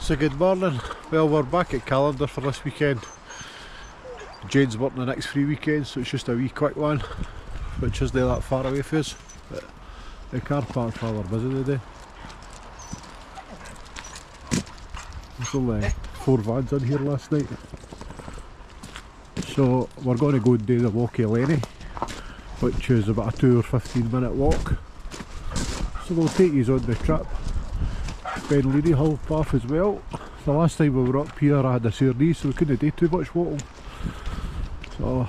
So good morning. Well, we're back at Callannder for this weekend. Jane's working the next 3 weekends, so it's just a wee quick one, which isn't that far away for us. But the car park for our busy today. There's only 4 vans in here last night. So we're going to go and do the walk of Lenny, which is about a 2 or 15-minute walk. So we'll take you on the trip. Ben Leary Hill path as well. The last time we were up here I had a sore knee, so we couldn't do too much walking. So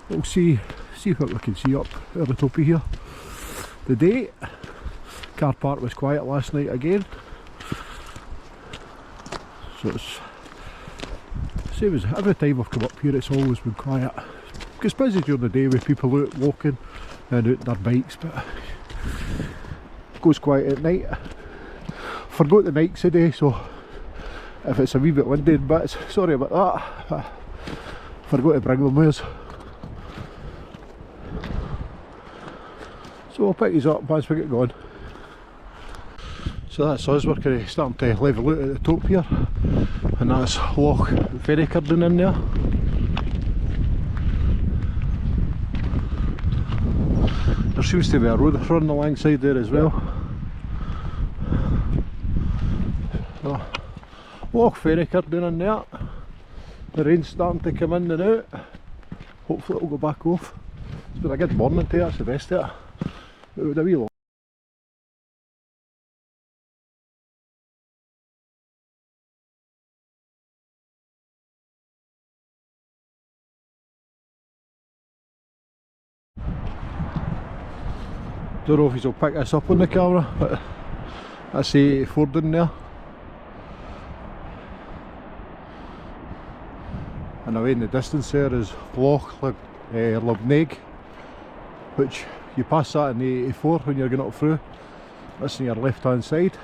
we'll see what we can see up at the top of here. The day, car park was quiet last night again. So it's same as every time I've come up here, it's always been quiet. It's busy during the day with people out walking and out their bikes, but it goes quiet at night. Forgot the mics today, so if it's a wee bit windy in bits, sorry about that. Forgot to bring them with us. So I'll pick these up as we get going. So that's us, we're kind of starting to level out at the top here, and that's Loch Ferrycard down in there. There seems to be a road running alongside there as well. So, Loch Ferrycard down in there. The rain's starting to come in and out. Hopefully it'll go back off. It's been a good morning today, that's the best of it. But with a wee long. Don't know if he'll pick this up on the camera, but that's 84 down there. And away in the distance there is Loch Lubnaig, which you pass that in the 84 when you're getting up through. That's on your left hand side.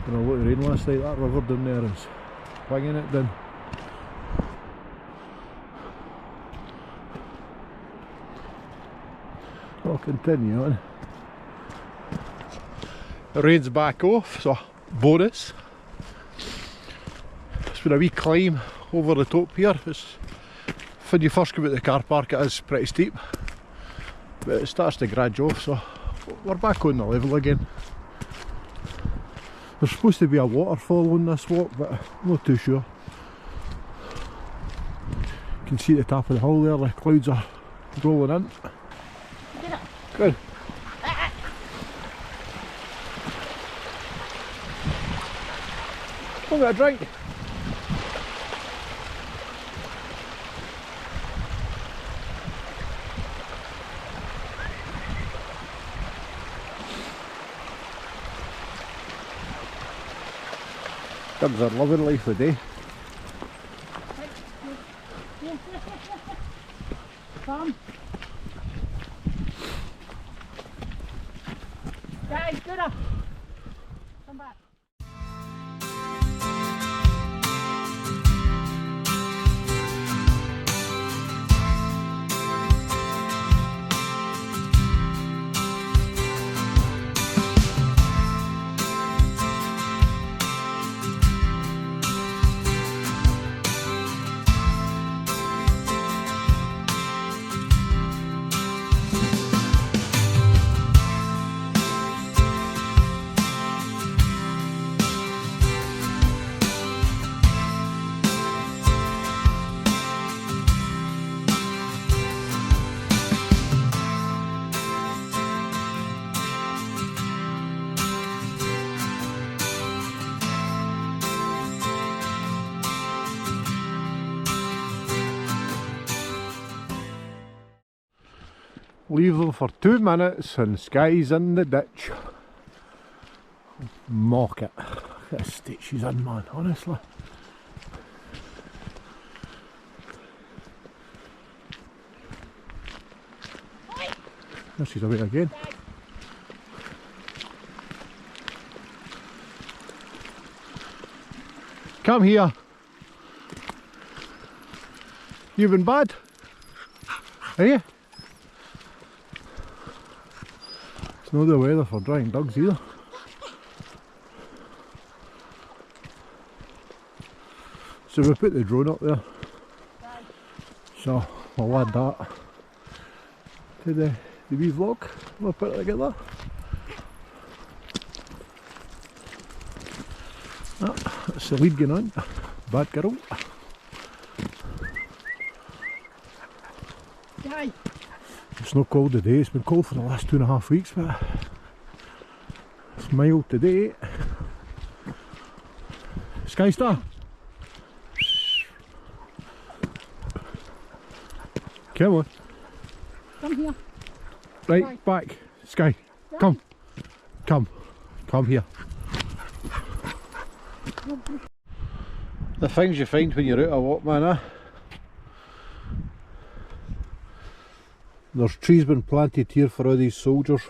Been a lot of rain last night, that river down there is banging it down. I'll continue on. The rain's back off, so bonus. It's been a wee climb over the top here. When you first come out the car park it is pretty steep, but it starts to grudge off, so we're back on the level again. There's supposed to be a waterfall on this walk, but I'm not too sure. You can see at the top of the hill there, the clouds are rolling in. Good. Come get a drink. Kids are loving life today. Come. Guys, good up. Come back. Leave them for 2 minutes and Sky's in the ditch. Mock it. What a state she's in, man, honestly. There she's away again. Come here. You been bad? Are you? It's not the weather for drying dugs either. So we put the drone up there. So I'll add that to the wee vlog. We'll put it together. That's the lead going on. Bad girl. Guy. It's not cold today, it's been cold for the last 2.5 weeks, but it's mild today. Sky Star. Come on. Come here. Right, back. Sky. Come. Come here. The things you find when you're out a walk, man, eh? There's trees been planted here for all these soldiers.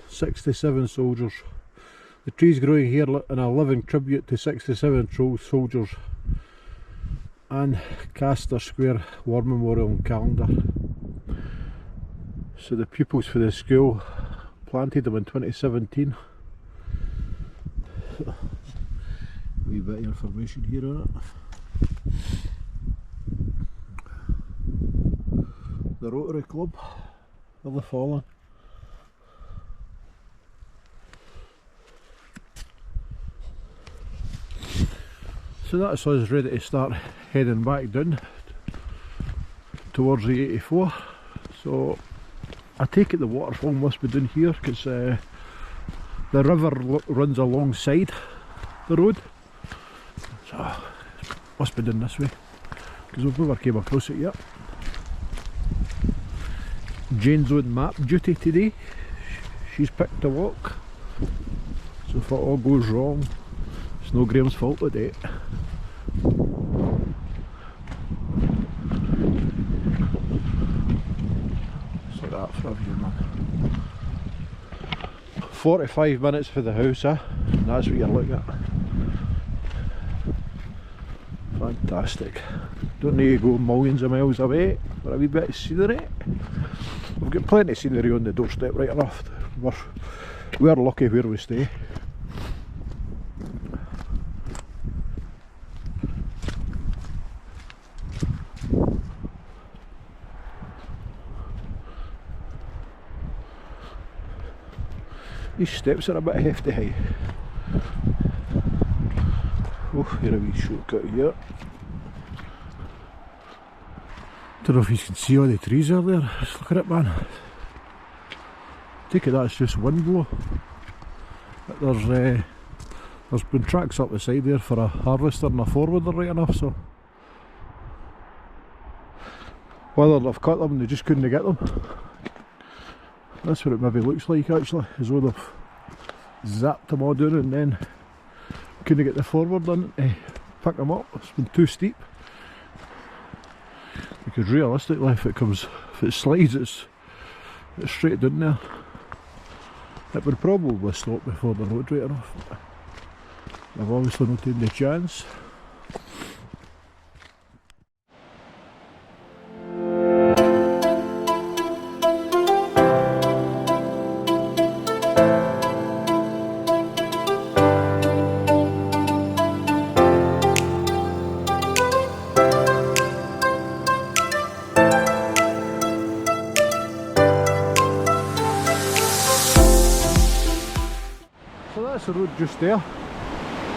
67 soldiers. The trees growing here in a living tribute to 67 soldiers and Castor Square War Memorial in Callannder. So the pupils for the school planted them in 2017. A wee bit of information here on it. The Rotary Club of the Fallen. So that's us ready to start heading back down towards the 84. So I take it the waterfall must be down here because the river runs alongside the road. So it must be down this way because we've never came across it yet. Jane's on map duty today. She's picked a walk. So if it all goes wrong, it's no Graham's fault today. So that for a view, man. 45 minutes for the house, eh? And that's what you're looking at. Fantastic. Don't need to go millions of miles away for a wee bit of scenery. We've got plenty of scenery on the doorstep right enough. We're lucky where we stay. These steps are a bit hefty high. Oh, here a wee shortcut here. Don't know if you can see all the trees are there. Just look at it, man. Take it that's just wind blow. But there's been tracks up the side there for a harvester and a forwarder right enough, so whether they've cut them and they just couldn't get them. That's what it maybe looks like actually, as though they've zapped them all down and then couldn't get the forward in to pick them up. It's been too steep. Because realistically if it slides it's straight down there. It would probably stop before the road right enough. I've obviously not taken the chance. That's the road just there.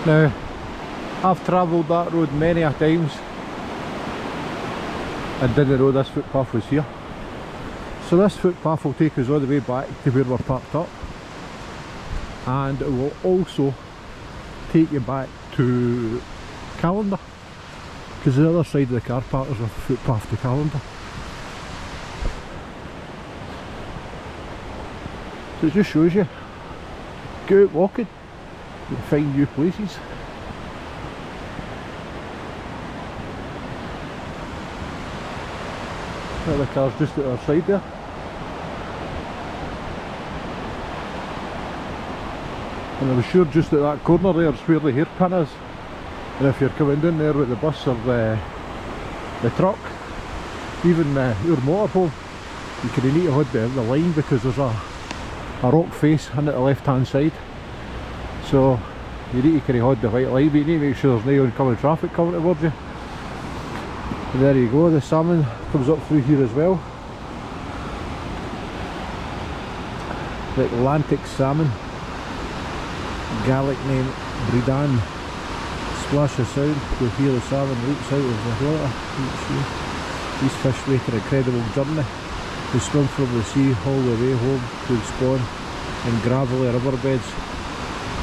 Now, I've travelled that road many a times and didn't know this footpath was here. So this footpath will take us all the way back to where we're parked up, and it will also take you back to Callannder, because the other side of the car park is a footpath to Callannder. So it just shows you, go out walking, you'll find new places. Now the car's just at our side there. And I'm sure just at that corner there is where the hairpin is. And if you're coming down there with the bus or the truck, even your motorhome, you kind of need to hold the line because there's a rock face in at the left hand side, so you need to kind of hold the white line, but you need to make sure there's no oncoming traffic coming towards you. And there you go, the salmon comes up through here as well. The Atlantic salmon, Gaelic name Bracklinn. Splash of sound, you'll hear the salmon leaps out of the water each year. These fish make an incredible journey. They swim from the sea all the way home to spawn in gravelly riverbeds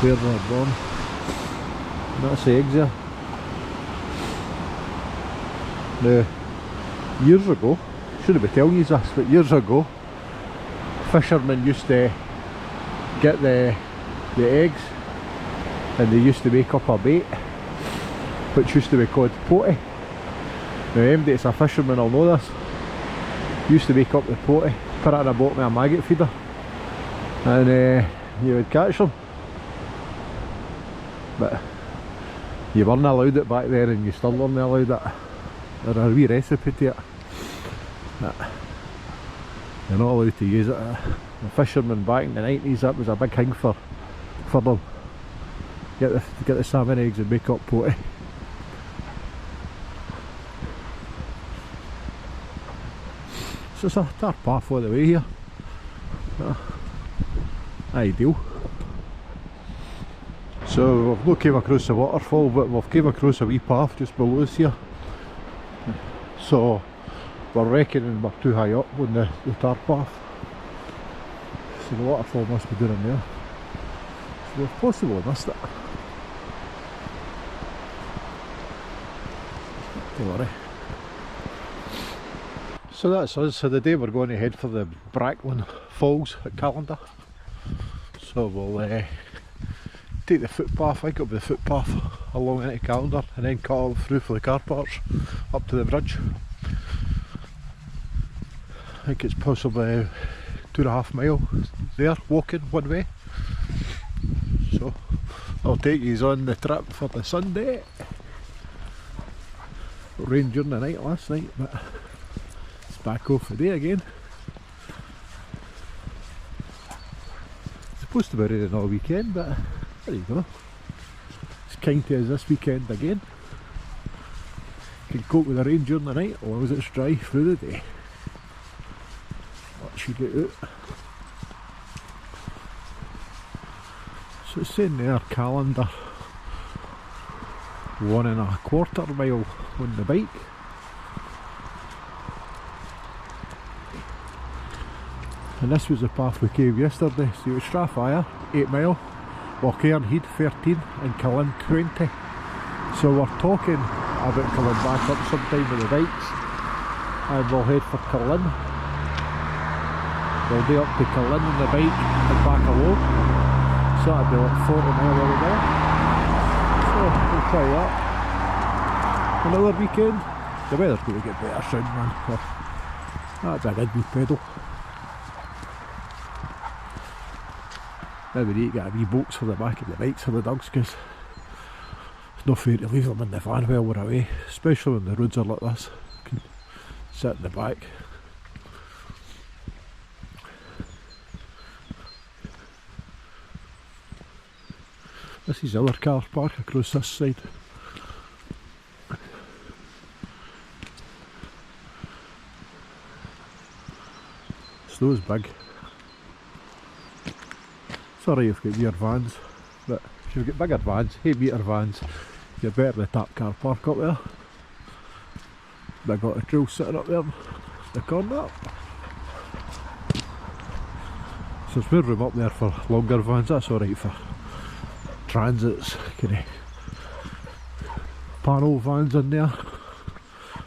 where they are born. And that's the eggs there. Now, years ago, shouldn't be telling you this, but years ago, fishermen used to get the eggs and they used to make up a bait which used to be called potty. Now anybody that's a fisherman will know this. Used to make up the potty, put it in a bottom of a maggot feeder, and you would catch them. But you weren't allowed it back there, and you still weren't allowed it. There's a wee recipe to it. But you're not allowed to use it. The fishermen back in the 90s, that was a big thing for them. Get the salmon eggs and make up potty. So it's a tar path all the way here. Ideal. So we've not came across the waterfall, but we've came across a wee path just below us here. So we're reckoning we're too high up on the tar path. So the waterfall must be down there. So we've possibly missed it. Don't worry. So that's us. So today we're going to head for the Bracklinn Falls at Callannder. So we'll take the footpath, I think it'll be the footpath along into Callannder, and then cut all through for the car parks up to the bridge. I think it's possibly 2.5 miles there, walking one way. So I'll take you on the trip for the Sunday. It rained during the night last night, but it's back off the day again. It's supposed to be raining all weekend, but there you go. It's kind to us this weekend again. You can cope with the rain during the night as long as it's dry through the day. Let you get out. So it's saying there Callannder 1.25 mile on the bike. And this was the path we came yesterday. So it was Strathfire 8 mile, Cairnhead 13 and Callannder 20. So we're talking about coming back up sometime with the bikes, and we'll head for Callannder. We'll do up to Callannder on the bike and back along. So that'll be like 40 mile over there. So we'll try that. Another weekend. The weather's going to get better soon, man. That'd be a good wee pedal. Now we need to get a wee box for the back of the bikes for the dogs, because it's not fair to leave them in the van while we're away, especially when the roads are like this. You can sit in the back. This is the other car park across this side. Snow's big. Sorry if you've got weird vans, but if you've got bigger vans, 8 metre vans, you're better than that car park up there. They got a drill sitting up there in the corner. So there's more room up there for longer vans, that's alright for transits, kind of panel vans in there.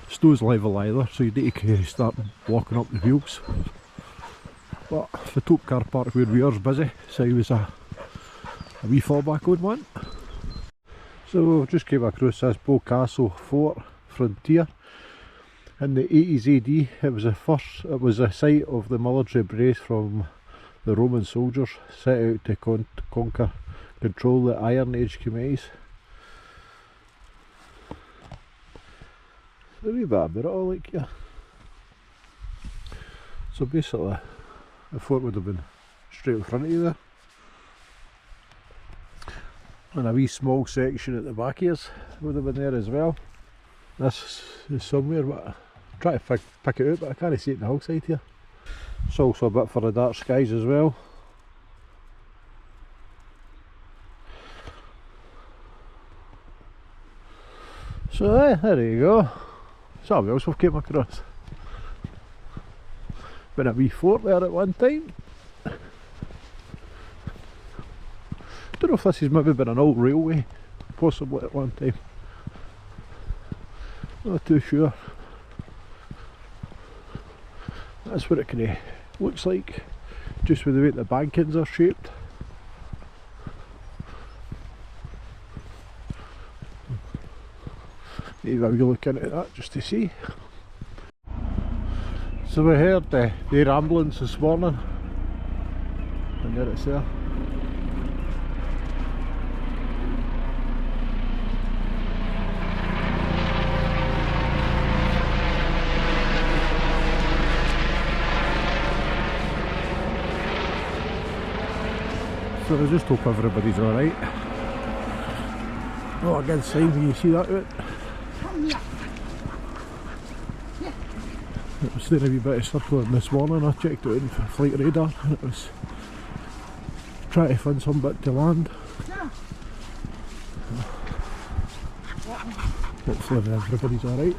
Snow's level either, so you need to start walking up the wheels. But the top car park where we are is busy, so it was a wee fallback on one. So we've just came across this Castle Fort Frontier. In the 80s AD, it was a site of the military base from the Roman soldiers set out to control the Iron Age communities. A wee bit about it all, like, yeah. So basically, the foot would have been straight in front of you there. And a wee small section at the back here would have been there as well. This is somewhere, but I try to pick it out, but I can't see it in the hillside here. It's also a bit for the dark skies as well. So there you go. Something else we've came across. Been a wee fort there at one time. Don't know if this has maybe been an old railway, possibly at one time. Not too sure. That's what it kind of looks like, just with the way the bankings are shaped. Need a wee look into that just to see. So we heard the ambulance this morning, and there it's there. So I just hope everybody's alright. Oh, a good sign, can you see that out? It was doing a wee bit of circling this morning. I checked it out in flight radar and it was trying to find some bit to land. Hopefully everybody's alright.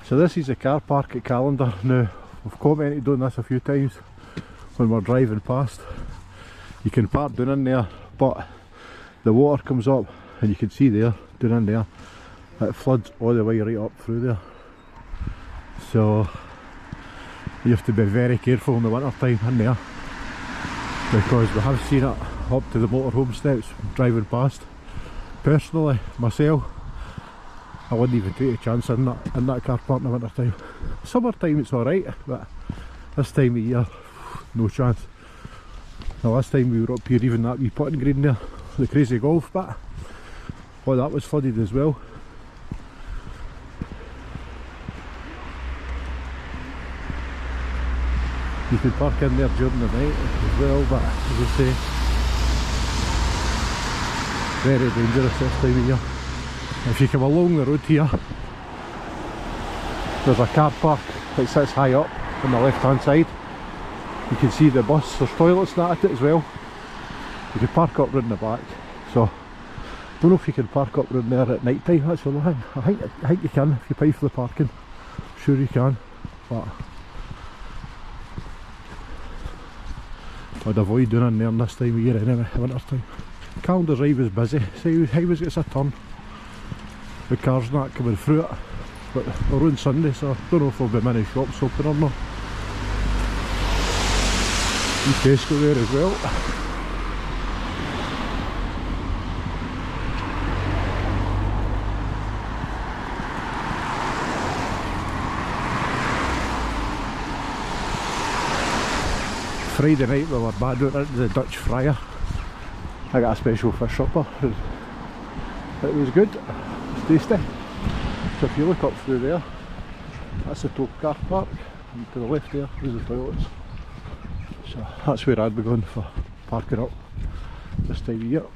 So this is the car park at Callannder. Now, we've commented on this a few times when we're driving past. You can park down in there, but the water comes up and you can see there, down in there, it floods all the way right up through there. So you have to be very careful in the winter time in there, because we have seen it up to the motorhome steps driving past. Personally, myself, I wouldn't even take a chance in that car park in the winter time. Summertime it's alright, but this time of year, no chance. The last time we were up here, even that wee putting green there, the crazy golf bit, well, that was flooded as well. You could park in there during the night as well, but as I say, very dangerous this time of year. If you come along the road here, there's a car park that sits high up on the left hand side. You can see the bus, there's toilets and that at it as well. You can park up round the back. So, I don't know if you can park up round there at night time, that's the only thing. I think you can if you pay for the parking. I'm sure you can, but I'd avoid doing in there this time of year anyway, winter time. Callander's highway's busy, so highway's gets a turn. The cars not coming through it, but we're on Sunday, so I don't know if there'll be many shops open or not. And Tesco there as well. Friday night we were bad out into the Dutch fryer. I got a special fish supper. It was good, it's tasty. So if you look up through there, that's the top car park, and to the left there is the toilets. So that's where I'd be going for parking up this time of year.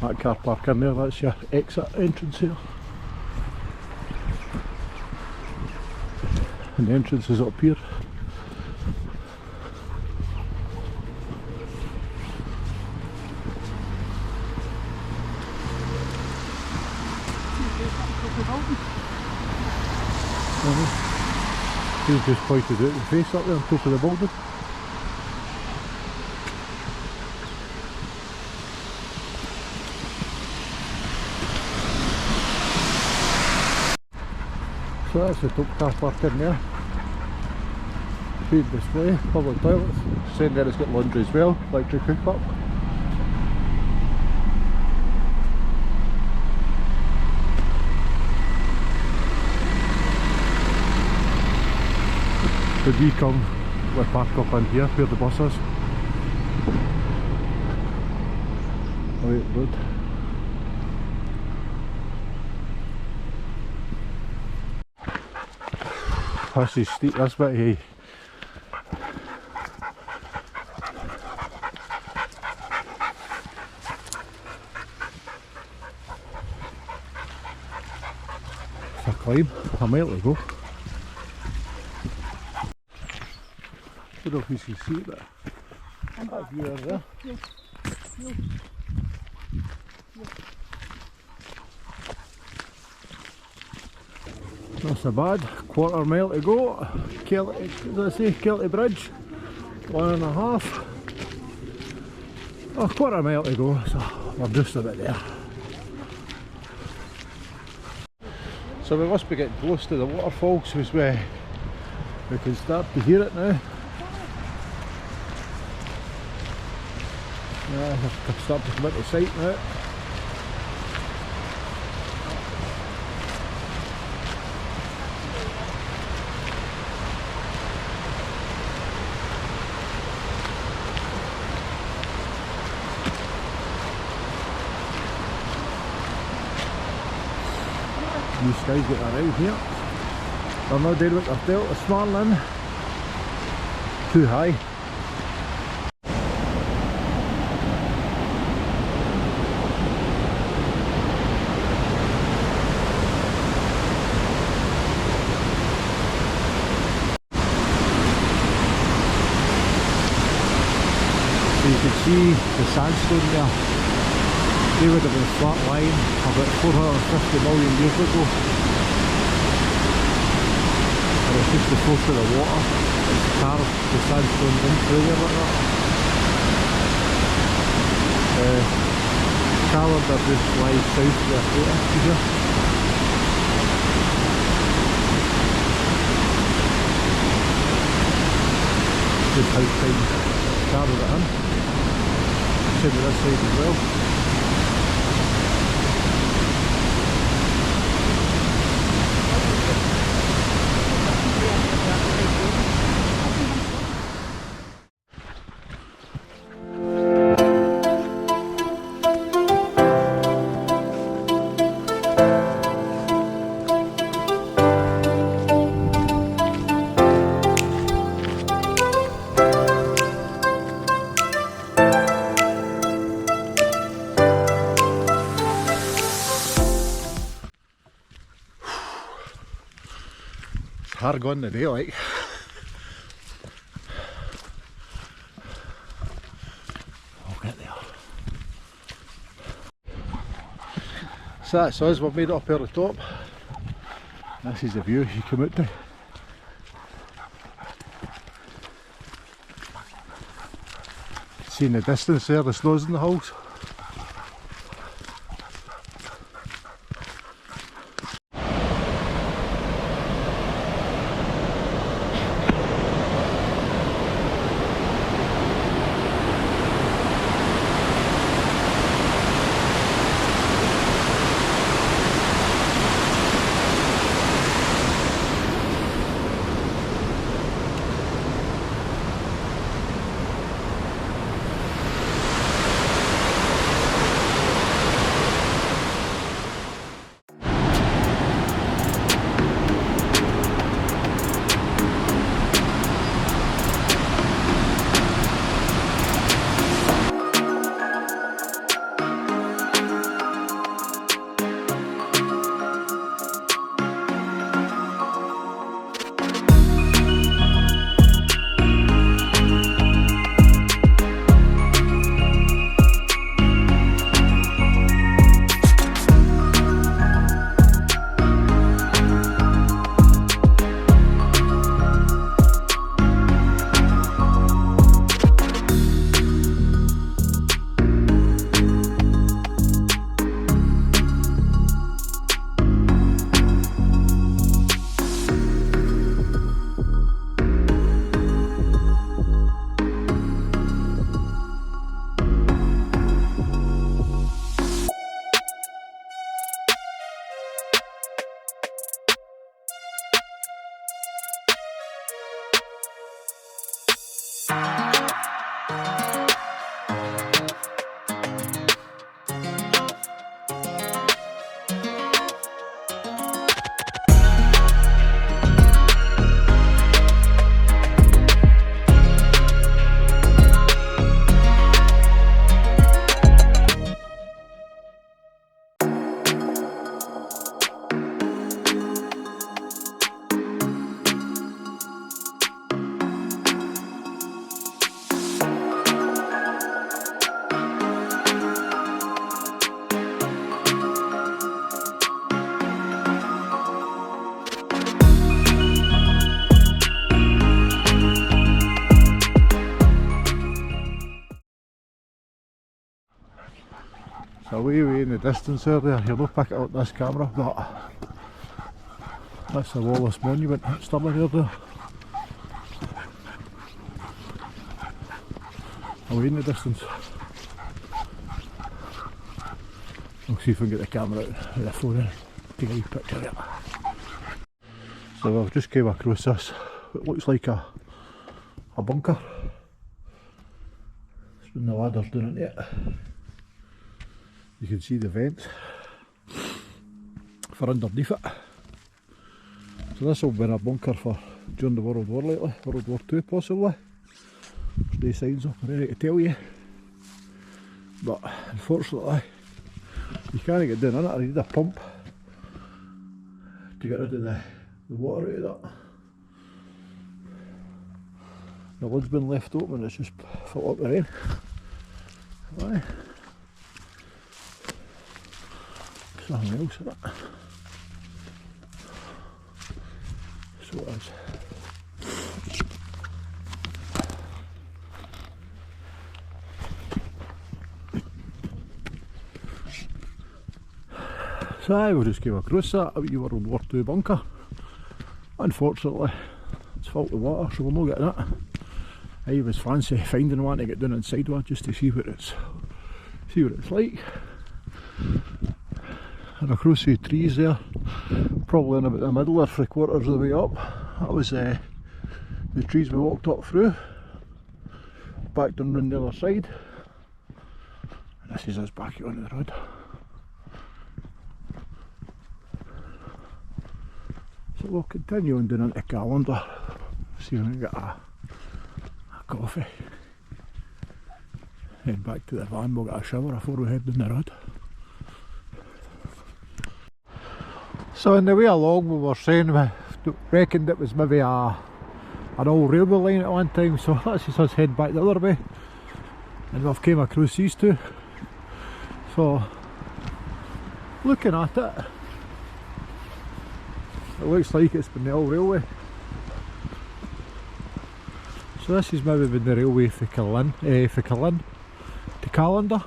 That car park in there, that's your exit entrance here. And the entrance is up here. He's just pointed out the face up there on top of the building. So that's the top car park in there. Food display, public toilets. Same there, it's got laundry as well, electric hookup. When we come, we park up in here where the bus is. Right road. This is steep, this bit, hey. It's a climb, a mile to go. I don't know if you can see it, but that view over there. Not so bad, quarter mile to go. Kelly, did I say Kelly Bridge? 1.5. Oh, quarter mile to go, so we're just about there. So we must be getting close to the waterfall, so we can start to hear it now. Yeah, I've started to come into sight now. These guys get around here. They're not doing what they're dealt this morning. Too high. So you can see the sandstone there. They would have been a flat line about 450 million years ago. And it's just the force of the water that's carved the sandstone in through there like that. Callannder just lies south of the equator here. Just how time carved it in. Same with this side as well. Hard going today, like. I'll get there. So that's us, we've made it up here at the top. This is the view you come out to. See in the distance there, the snow's in the hills. away in the distance there, you'll not pick it up this camera, but that's the Wallace Monument at Stirling there. Away in the distance. I'll see if we can get the camera out with the phone and take a wee picture of it. So I've just came across this, what looks like a bunker. It's when the ladder's down into it. You can see the vents for underneath it. So this will have been a bunker for during the World War lately, World War II possibly. There's no signs up ready to tell you. But unfortunately you can't get down in it. I need a pump to get rid of the water out of that. The lid's been left open, it's just filled up with rain. Aye. Something else in it. So it is. So I will just came across that, a wee World War II bunker. Unfortunately, it's filled with water, so we'll not get that. I was fancy finding one to get down inside one just to see what it's like. And across the trees there, probably in about the middle or 3/4 of the way up, that was the trees we walked up through, back down round the other side. And this is us back out onto the road. So we'll continue on down into Callannder, see if we can get a coffee. Head back to the van, we'll get a shower before we head down the road. So on the way along we were saying we reckoned it was maybe an old railway line at one time, so that's just us head back the other way. And we've came across these two. So looking at it, it looks like it's been the old railway. So this has maybe been the railway for Callannder to Callannder.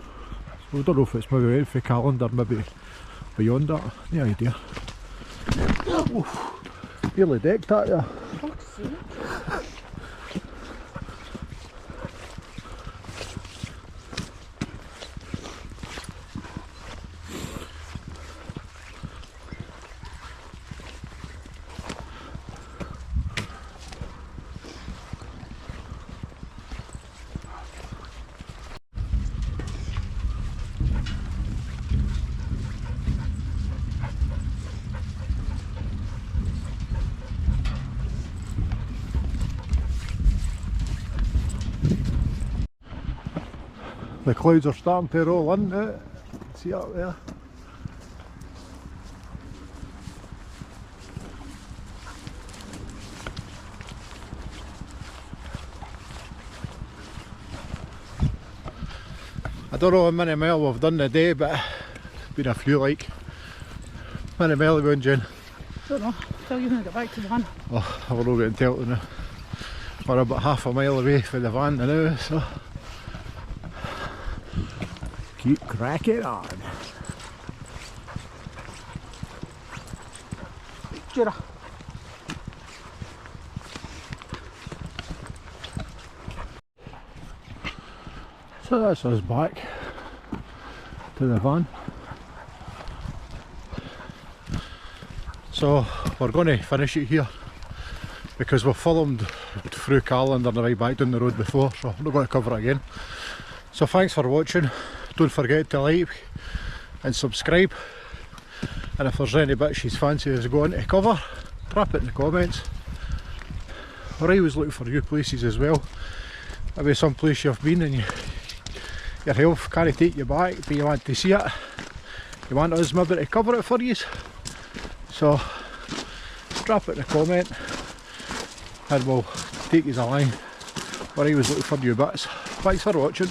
So I don't know if it's maybe went for Callannder, maybe beyond that, no idea. Oh, nearly decked that there. The clouds are starting to roll in now. See up there? I don't know how many mile we've done today, but it's been a few like. How many mile are we on, Jen? Don't know, tell you when I get back to the van. Oh, we're not getting told now. We're about half a mile away from the van now, so keep cracking on. Jura. So that's us back to the van. So we're going to finish it here because we've filmed through Callannder and the way back down the road before, so we're not going to cover it again. So thanks for watching. Don't forget to like and subscribe, and if there's any bits she's fancy as going to cover, drop it in the comments. We're always looking for new places as well. Maybe some place you've been and your health can't take you back, but you want to see it. You want us maybe to cover it for you. So drop it in the comment and we'll take you along. We're always looking for new bits. Thanks for watching.